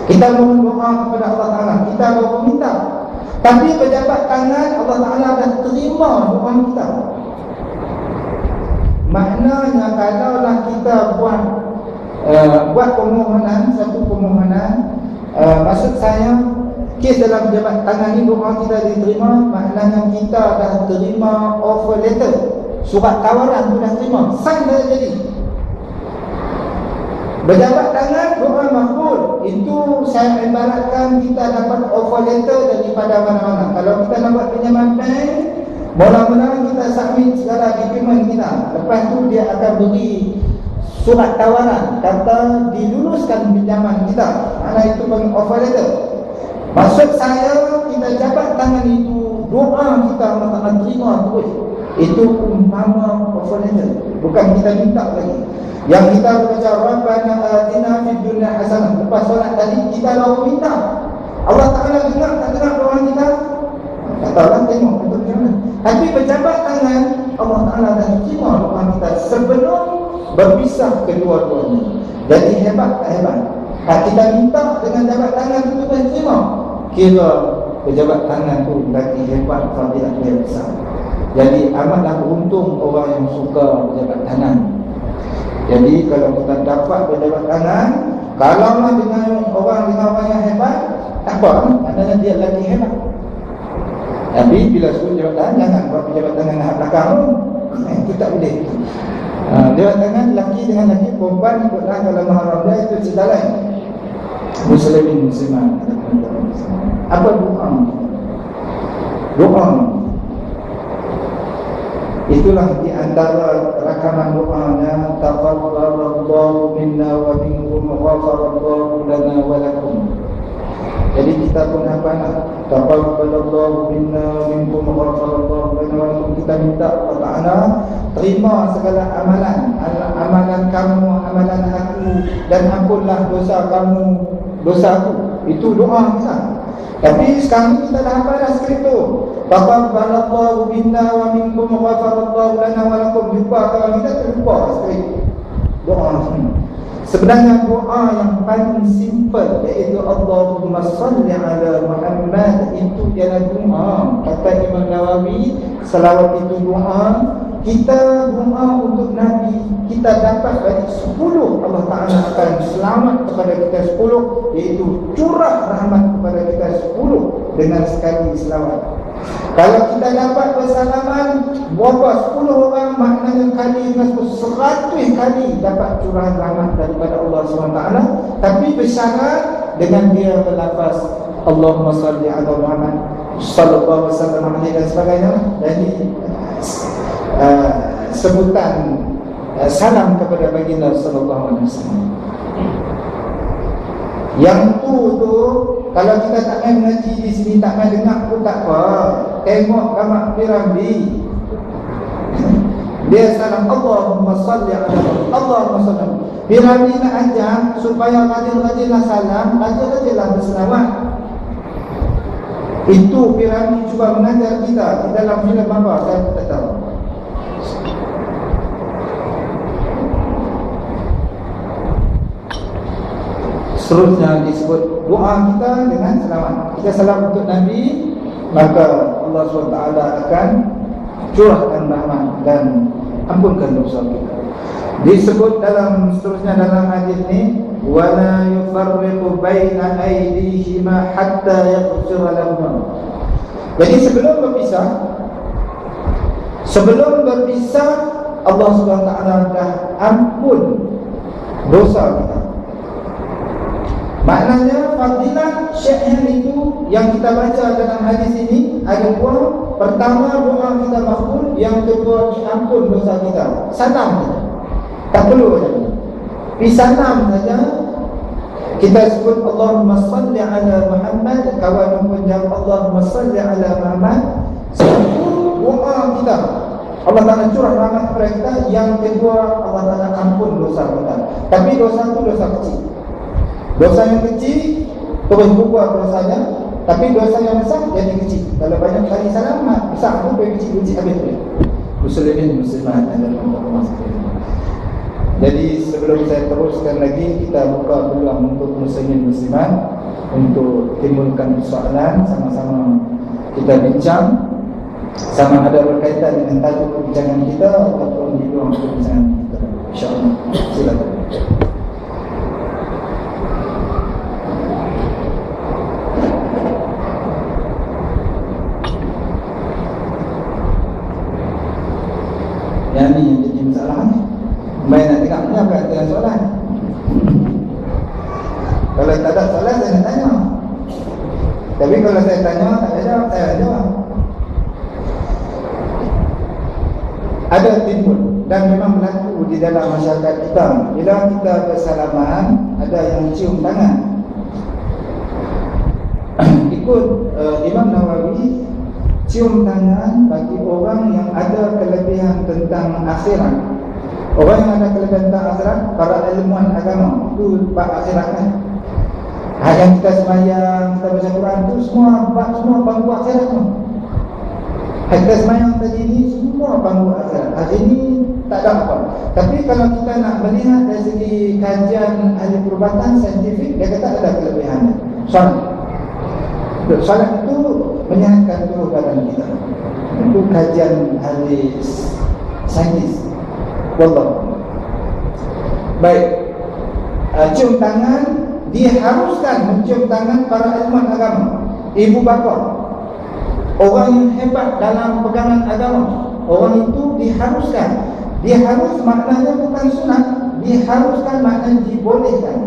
Kita mohon doa kepada Allah Ta'ala, kita baru minta. Tapi berjabat tangan, Allah Ta'ala dah terima doa kita. Maknanya kalaulah kita buat permohonan, satu permohonan, maksud saya, kes dalam berjabat tangan ni doa kita diterima, maknanya kita dah terima offer letter, surat tawaran tu dah terima, sign dah jadi. Berjabat tangan doa makbul. Itu saya ibaratkan kita dapat offer letter daripada mana-mana. Kalau kita nak buat pinjaman bank, mula-mula kita submit segala dokumen kita. Lepas tu dia akan beri surat tawaran, kata diluluskan pinjaman kita. Mana itu panggil offer letter. Maksud saya, kita jabat tangan itu, doa kita Allah Ta'ala terima terus. Itu umpama offer letter. Bukan kita minta lagi. Yang kita baca Rabbana atina fid dunya hasanah, lepas solat tadi kita lalu minta. Allah Ta'ala dengar tak dengar doa kita? Tak tahu lah, tengok betul macam mana. Tapi berjabat tangan, Allah Ta'ala dah terima doa kita sebelum berpisah kedua-duanya. Jadi hebat tak hebat? Kita minta dengan jabat tangan itu pun terima. Kira berjabat tangan tu lagi hebat, fadilah dia besar. Jadi amatlah beruntung orang yang suka berjabat tangan. Jadi kalau kita dapat berjabat tangan, kalaulah dengan orang yang hebat, tak apa, maknanya dia lagi hebat. Tapi bila suruh jabat tangan, jangan buat jabat tangan nak belakang tu. Itu tak boleh. Jabat tangan lelaki dengan lelaki, perempuan ikutlah kalau mahram dia itu sedalan. Muslimin musliman. Apa doa? Doa itulah di antara rakaman doanya, taqabbalallahu minna wa minkum wa ghafarallahu lana wa lakum. Jadi kita pun apa nak? Taqabbalallahu minna wa minkum wa ghafarallahu lana wa lakum. Kita minta Allah Ta'ala terima segala amalan, amalan kamu, amalan aku, dan ampunlah dosa kamu, dosa aku. Itu doa kita. Tapi sekarang kita dah hafal dah skrip tu. Taqabbalallahu minna wa minkum wa ghafarallahu lana wa lakum. Jumpa kawan kita terlupa skrip doa ni. Sebenarnya doa yang paling simple, iaitu Allahumma salli ala Muhammad, itu ialah doa. Kata Imam Nawawi, selawat itu doa. Kita doa untuk Nabi, kita dapat bagi 10, Allah Ta'ala akan selamat kepada kita 10, iaitu curah rahmat kepada kita 10 dengan sekali selawat. Kalau kita dapat bersalaman berapa 10 orang, maknanya kali 100 kali dapat curahan rahmat daripada Allah SWT. Tapi bersyarat dengan dia berlafaz Allahumma salli ala Muhammad sallallahu alaihi wasallam dan sebagainya. Jadi sebutan salam kepada baginda sallallahu alaihi wasallam. Yang tu kalau kita tak main mengaji di sini, tak main dengar pun tak apa. Tengok Kamak Piramli, dia salam Allahumma salli ala Allahumma salli. Piramli nak ajar supaya rajin-rajinlah salam, rajin-rajinlah berselawat. Itu Piramli cuba mengajar kita di dalam filem apa saya tak tahu. Seterusnya disebut doa kita dengan selawat. Kita salam untuk Nabi, maka Allah SWT akan curahkan rahmat dan ampunkan dosa kita. Disebut dalam seterusnya dalam hadis ni, wala yufarriqu baina aydihima hatta yaghfira lahum. Jadi sebelum berpisah Allah SWT dah ampun dosa kita. Maknanya fadilah syair itu yang kita baca dalam hadis ini ada dua. Pertama, doa kita makbul. Yang kedua, diampun dosa kita. Salam saja, tak perlu lagi. Salam saja kita sebut Allahumma salli ala Muhammad. Kawan pun jawab Allahumma salli ala Muhammad. Satu doa kita, Allah Ta'ala curah rahmat kepada kita. Yang kedua, Allah Ta'ala ampun dosa kita. Tapi dosa itu dosa kecil. Dosa yang kecil terus berbuat dosanya, tapi dosa yang besar jadi kecil. Kalau banyak kali salam, besar tu jadi kecil habis tu. Muslimin muslimat adalah orang sekalian. Jadi sebelum saya teruskan lagi, kita buka peluang untuk muslimin muslimat untuk timbulkan soalan, sama-sama kita bincang, sama ada berkaitan dengan tajuk perbincangan kita ataupun di luar perbincangan kita. InsyaAllah. Silakan. Yang ni yang jadi masalah ni. Main nak tengok ni apa yang soalan. Kalau tak ada soalan saya nak tanya. Tapi kalau saya tanya tak ada jawab, saya nak jawab. Ada timbul dan memang berlaku di dalam masyarakat kita. Bila kita bersalaman, ada yang cium tangan. Ikut Imam Nawawi, cium tangan bagi orang yang ada kelebihan tentang akhirat. Orang yang ada kelebihan tentang akhirat, para ilmuwan agama, itu bab akhirat kan. Yang kita sembahyang, kita baca Quran tu semua bangku akhirat tu. Kita sembahyang tadi ni semua bangku akhirat. Hari ni tak ada apa. Tapi kalau kita nak melihat dari segi kajian ahli perubatan saintifik, dia kata ada kelebihannya. Solat itu menyehatkan tubuh badan kita. Itu kajian ahli saintis. Wallah. Baik. Cium tangan, diharuskan mencium tangan para ilmuwan agama, ibu bapa, orang yang hebat dalam pegangan agama. Orang itu diharuskan. Diharus maknanya bukan sunat, diharuskan maknanya dibolehkan.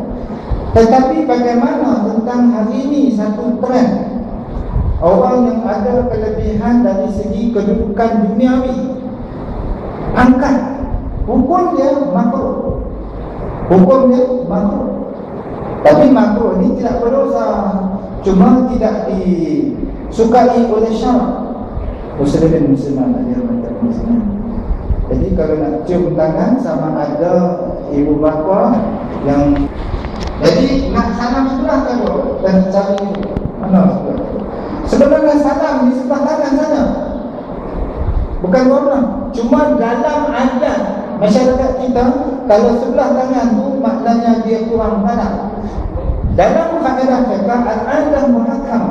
Tetapi bagaimana tentang hari ini satu trend orang yang ada kelebihan dari segi kedudukan duniawi, angkat hukum dia makruh. Hukum dia makruh. Tapi makruh ini tidak berdosa, cuma tidak disukai oleh syarak. Muslimin muslimat adalah muslimin. Jadi kalau nak cium tangan sama ada ibu bapa yang, jadi nak salam sebelah kalau dan cari mana sebelah. Sebenarnya salam di sebelah kanan saja, bukan orang. Cuma dalam adat masyarakat kita, kalau sebelah kanan tu maknanya dia kurang padat. Dalam kaedah fiqh al-adah muhakkam,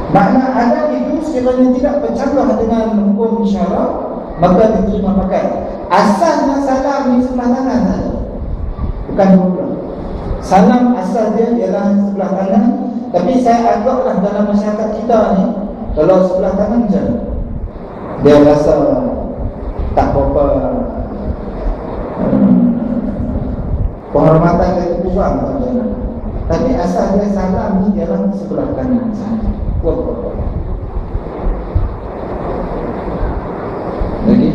makna adat itu sekiranya tidak bercanggah dengan hukum syarak, maka diterima pakai. Asalnya salam di sebelah kanan saja, bukan orang. Salam asal dia ialah sebelah kanan. Tapi saya anggaplah dalam masyarakat kita ni, kalau sebelah kanan je, dia rasa tak apa-apa, penghormatan dia kurang. Tapi asal dia salam ni ialah sebelah kanan saja. Jadi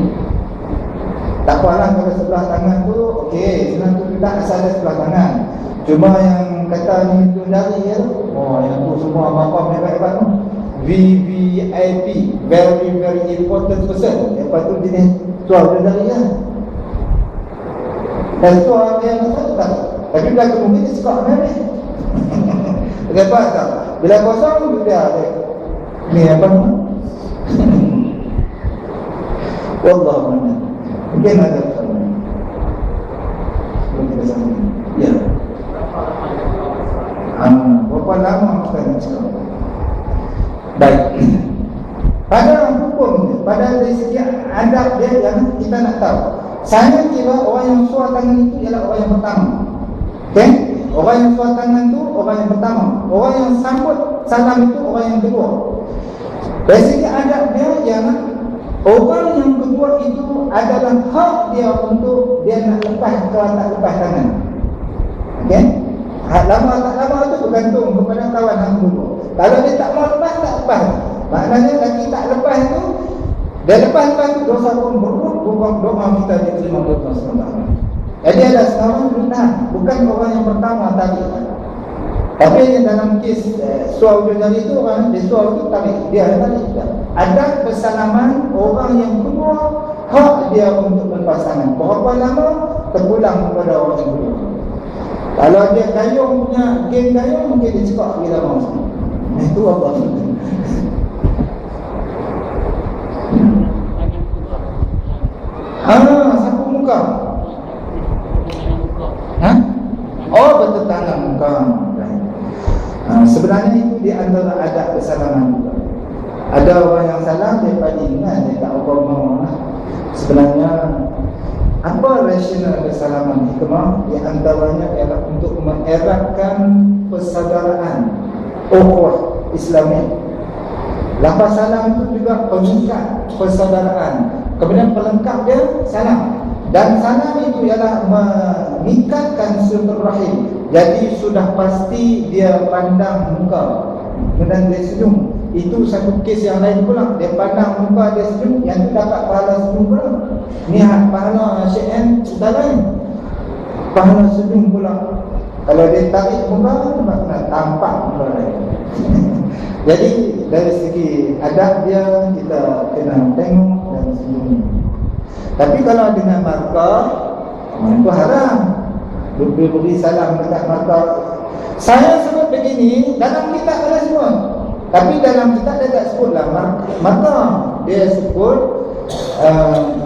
tak apalah kalau sebelah tangan tu okey, senang tu kita asal dia sebelah kanan. Cuma yang kata ni tu dari ya, yang tu semua apa-apa hebat-hebat tu, VVIP, very very important person. Lepas tu jenis tuan dia dari ya. Dan tuan dia tak. Tapi bila kemudian dia suka merah. Lepas tak? Bila kosong dia ada. Ni apa ni? Wallahu a'lam. Mungkin ada soalan. Mungkin ada soalan. Ya. Berapa lama kita nak cakap? Baik. Pada hukum, pada dari segi adab dia yang kita nak tahu. Saya kira orang yang suar tangan itu ialah orang yang pertama. Okey? Orang yang suar tangan itu orang yang pertama. Orang yang sambut salam itu orang yang kedua. Dari segi adab dia yang orang yang kedua itu adalah hak dia untuk dia nak lepas atau tak lepas tangan. Okey? Lama tak lama itu bergantung kepada kawan yang kedua. Kalau dia tak mau lepas, tak lepas. Maknanya lagi tak lepas itu, dia lepas itu dosa pun berubah, doa kita diterima oleh Allah SWT. Jadi ada sekarang perintah, bukan orang yang pertama tadi. Tapi dalam kes suar ujung jari itu, orang dia suar itu tarik, dia tarik. Ada bersalaman orang yang kedua, hak dia untuk berlepas tangan. Berapa lama terpulang kepada orang yang kedua. Kalau dia gayung punya geng gayung, mungkin dia cakap bila mau. Itu apa? Sapu muka. Hah? Oh, bertetangga muka. Sebenarnya itu di antara adab bersalaman juga. Ada orang yang salam, dia pagi ingat, dia tak apa mau. Sebenarnya apa rasional bersalaman hikmah? Di antaranya ialah untuk mengeratkan persaudaraan ukhuwah Islami. Lafaz salam itu juga pengikat persaudaraan. Kemudian pelengkap dia salam. Dan salam itu ialah mengikatkan silaturahim. Jadi sudah pasti dia pandang muka, kemudian dia senyum. Itu satu kes yang lain pula. Dia pandang muka, dia senyum, yang itu dapat pahala senyum pula. Niat pahala SYN cerita lain, pahala senyum pula. Kalau dia tarik muka, nak tampak muka lain. Jadi dari segi adab dia, kita kena tengok dan senyum. Tapi kalau dengan markah, itu haram. Beri salam dekat markah. Saya sebut begini dalam kitab ada semua. Tapi dalam kitab dia tak sebutlah markah. Dia sebut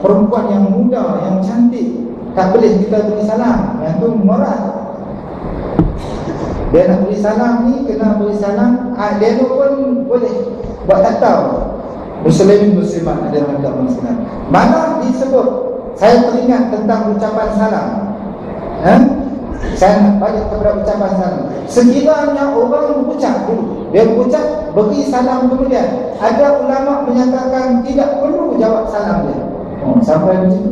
perempuan yang muda, yang cantik, tak boleh kita beri salam. Yang tu murad. Dia nak beri salam ni, kena beri salam. Dia pun boleh buat tahu. Muslimat ada orang tak Muslim. Mana disebut? Saya teringat tentang ucapan salam. Saya nak balik kepada ucapan salam. Sekiranya orang berucap dulu, dia berucap, beri salam kemudian. Ada ulama menyatakan tidak perlu jawab salam dia. Sampai di situ.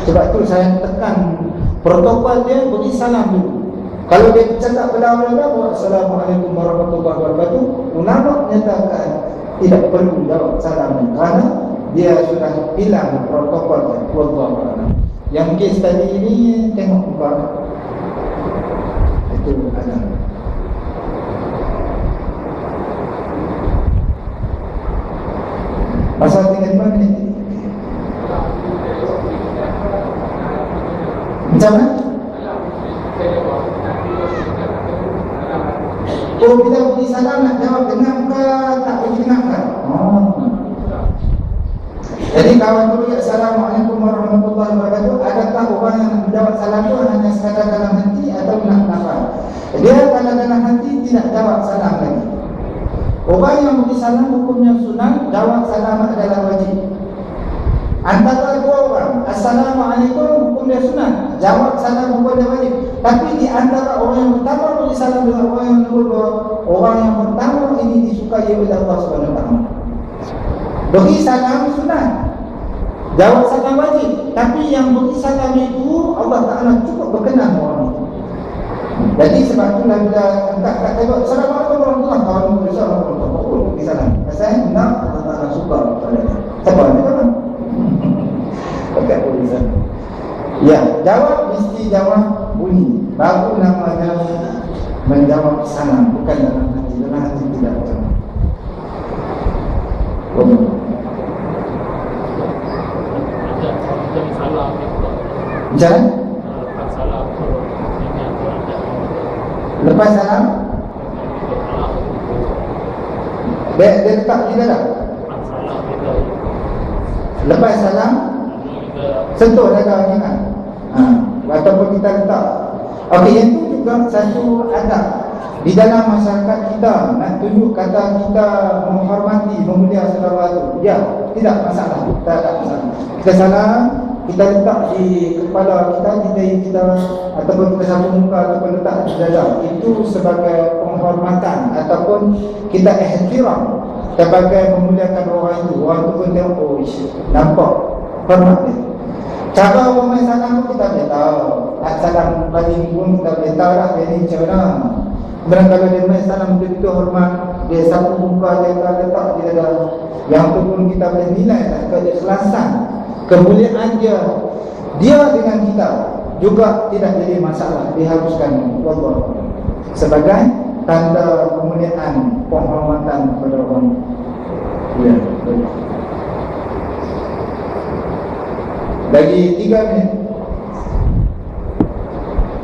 Sebab tu saya tekan protokol dia, beri salam dulu. Kalau dia bercakap bela-bela, Assalamualaikum warahmatullahi wabarakatuh, ulama menyatakan tidak perlu jawab salam kerana dia sudah hilang protokolnya. Wallahu. Yang kes tadi ini tengok muka. Itu ada. Pasal tinggal di mana ni? Macam mana? Oh, kita beri salam nak jawab genap ke tak beri genap ke? Jadi kawan dulu, Assalamualaikum warahmatullahi wabarakatuh. Adakah orang yang menjawab salam itu hanya sekadar dalam hati atau nak nafas? Dia kalau dalam hati tidak jawab salam lagi. Orang yang beri salam hukumnya sunat, jawab salam adalah wajib. Antara dua orang, Assalamualaikum, hukum dia sunat, jawab salam hukum dia wajib. Tapi di antara orang yang pertama beri salam dengan orang yang kedua, orang yang pertama ini disukai oleh Allah SWT. Beri salam sunat, jawab salam wajib. Tapi yang beri salam itu Allah Ta'ala cukup berkenan orang itu. Jadi sebab tu bila tak tengok Assalamualaikum warahmatullahi wabarakatuh, Assalamualaikum beri salam. Pasal nak Allah Ta'ala suka pada dia. Siapa dia kan? Pakai tulisan. Ya, jawab mesti jawab bunyi. Baru namanya menjawab salam, bukan dalam hati. Dalam hati tidak jawab. Jalan? Lepas salam? Dia letak di dalam? Lepas salam, sentuh dada kita. Ataupun kita letak. Okey, yang itu juga satu adab di dalam masyarakat kita. Nak tunjuk kata kita menghormati, memulia saudara itu. Ya, tidak masalah. Tak ada masalah. Kita salam, kita letak di kepala kita, kita ataupun kita sapu muka ataupun letak di dada. Itu sebagai penghormatan ataupun kita ihtiram sebagai memuliakan orang itu. Orang itu pun tengok, oh nampak hormat dia. Cara orang main salam pun kita boleh tahu. Nak salam balik pun kita boleh tahu lah dia ni macam mana. Kemudian kalau dia main salam betul-betul hormat, dia sapu muka, dia letak di dada, yang tu pun kita boleh nilai tak keikhlasan, kemuliaan dia dengan kita juga tidak jadi masalah, diharuskan Allah sebagai tanda kemuliaan, penghormatan kepada orang. Ya, betul. Lagi 3 minit.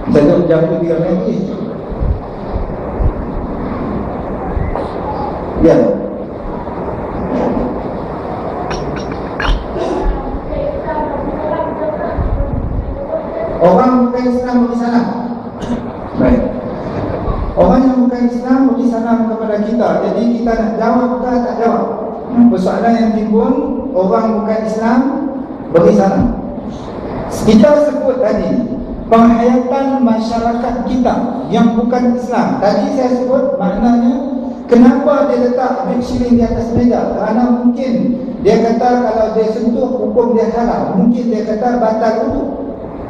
Satu. jam tu 3 minit. Ya. Orang bukan Islam bagi salam. Baik. Orang yang bukan Islam bagi salam kepada kita. Jadi kita nak jawab ke tak jawab? Persoalan yang timbul, orang bukan Islam bagi salam. Kita sebut tadi penghayatan masyarakat kita yang bukan Islam. Tadi saya sebut maknanya kenapa dia letak beg shilling di atas meja. Kerana mungkin dia kata kalau dia sentuh hukum dia haram. Mungkin dia kata batal wudu.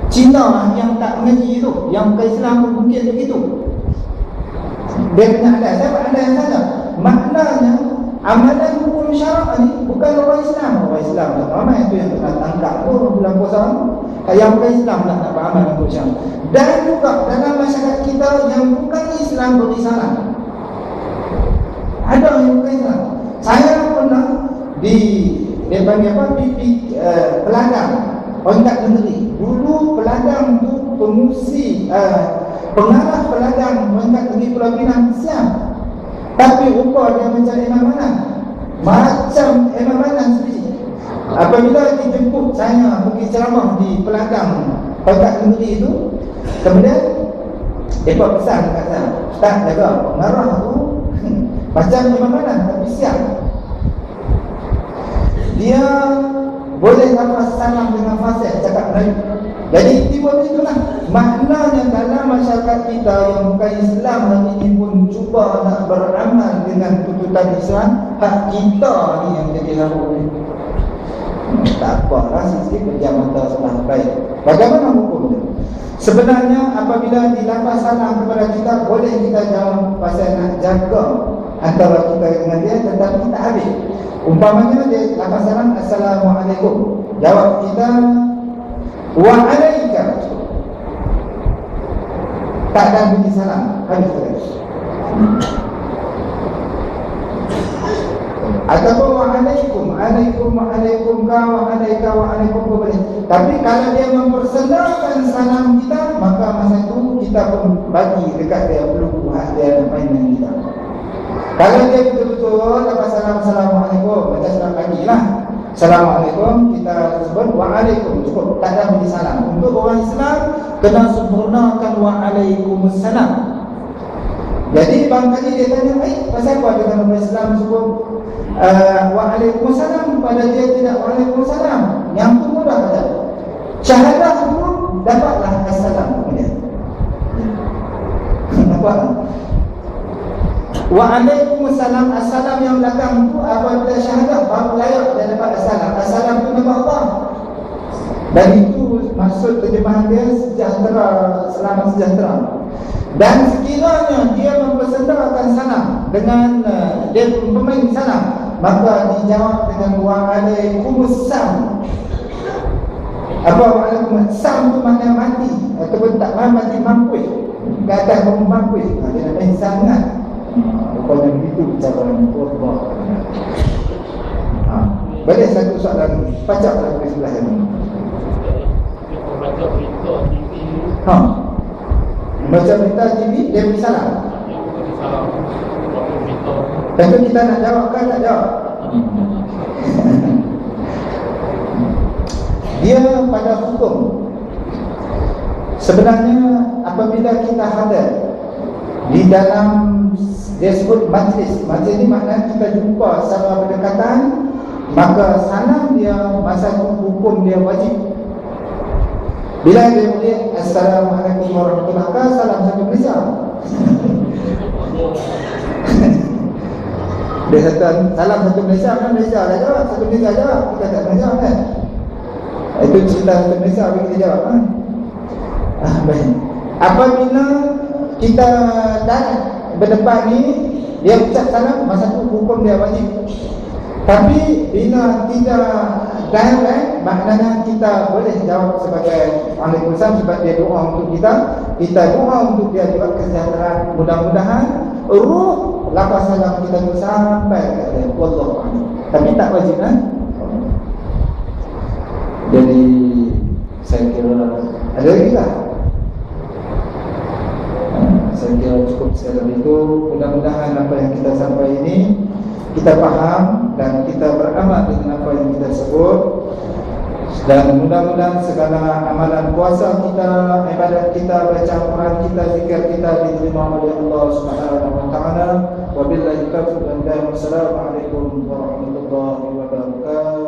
Cina yang tak mengaji itu, yang bukan Islam mungkin begitu. Dia kena ada. Saya ada yang salah. Maknanya amalan hukum syarak ni bukan orang Islam. Orang Islam tak ramai itu yang kena tangkap pun bulan puasa. Yang bukan Islam nak faham hukum syarak. Dan juga dalam masyarakat kita yang bukan Islam beri salam. Ada yang bukan Islam. Saya pernah dia panggil apa? Peladang Pangkat Negeri. Dulu peladang tu pengusi pengarah peladang Pangkat Negeri Pulau Pinang Siam. Tapi rupa dia macam Imam Manan. Macam Imam Manan sendiri. Apabila dijemput saya pergi ceramah di peladang Pangkat Negeri itu, kemudian mereka pesan dekat saya, "Ustaz, jaga pengarah tu macam Imam Manan tapi siap. Dia boleh nafas salam dengan fasih cakap Melayu." Jadi tiba itulah maknanya dalam masyarakat kita yang bukan Islam hari ini pun cuba nak beramal dengan tuntutan Islam. Hak kita ni yang jadi lalu. Tak apalah, sikit pejam mata sebelah baik. Bagaimana hukumnya? Sebenarnya apabila dilafaz salam kepada kita, boleh kita jawab pasal nak jaga antara kita dengan dia, tetapi tak habis. Umpamanya dia lafaz salam, Assalamualaikum. Jawab kita, Wa'alaika. Tak ada bunyi salam. Habis terus. Ataupun wa'alaikum. Alaikum, wa'alaikum ka, wa'alaika, wa'alaikum boleh. Tapi kalau dia mempersendakan salam kita, maka masa itu kita pun bagi dekat dia peluk hak dia main dengan kita. Kalau dia betul-betul dapat salam, Assalamualaikum, macam salam pagi lah. Assalamualaikum, kita sebut wa'alaikum, cukup, tak ada bunyi salam. Untuk orang Islam, kena sempurnakan wa'alaikumussalam. Jadi barangkali dia tanya, pasal apa dengan orang Islam sebut wa'alaikumussalam, pada dia tidak wa'alaikumussalam. Yang tu mudah pada syahadah dulu, dapatlah assalam kemudian. Nampak? Wa'alaikumussalam, assalam yang belakang tu apabila syahadah baru layak dia dapat assalam. Assalam tu nama Allah. Dan itu maksud terjemahan dia sejahtera, selamat sejahtera. Dan sekiranya dia mempersendarakan salam dengan dia pemain salam, maka dijawab dengan wa'alaikumussalam. Apa wa'alaikumussalam tu makna mati ataupun tak mati mampu. Kata kamu mampu, dia nak main sangat. Rupanya begitu cara Allah. Balik satu soalan, pacaklah dari sebelah ini. Baca berita TV, dia beri salam. Tentu kita nak jawab kan, tak jawab. Dia pada hukum sebenarnya apabila kita hadir di dalam, dia sebut majlis. Majlis ni maknanya kita jumpa secara berdekatan, maka salam dia masa itu hukum dia wajib. Bila dia boleh Assalamualaikum warahmatullahi wabarakatuh, salam satu Malaysia. Dia kata salam satu Malaysia kan, Malaysia dah jawab, satu Malaysia jawab, kita tak Malaysia kan. Itu cerita satu Malaysia bagi kita jawab kan. Baik. Apabila kita dah berdepan ni, dia ucap salam, masa tu hukum dia wajib. Tapi bila tidak direct, maknanya kita boleh jawab sebagai Waalaikumsalam sebab dia doa untuk kita. Kita doa untuk dia juga kesejahteraan. Mudah-mudahan ruh lafaz salam kita tu sampai ke dia. Wallahu a'lam. Tapi tak wajib kan? Jadi saya kira ada lagi tak? Sebab itu mudah-mudahan apa yang kita sampaikan ini kita faham dan kita beramal dengan apa yang kita sebut. Dan mudah-mudahan segala amalan puasa kita, ibadat kita, bacaan Quran kita, zikir kita diterima oleh Allah Subhanahu wa taala. Wabillahi taufiq wal hidayah. Wassalamualaikum warahmatullahi wabarakatuh.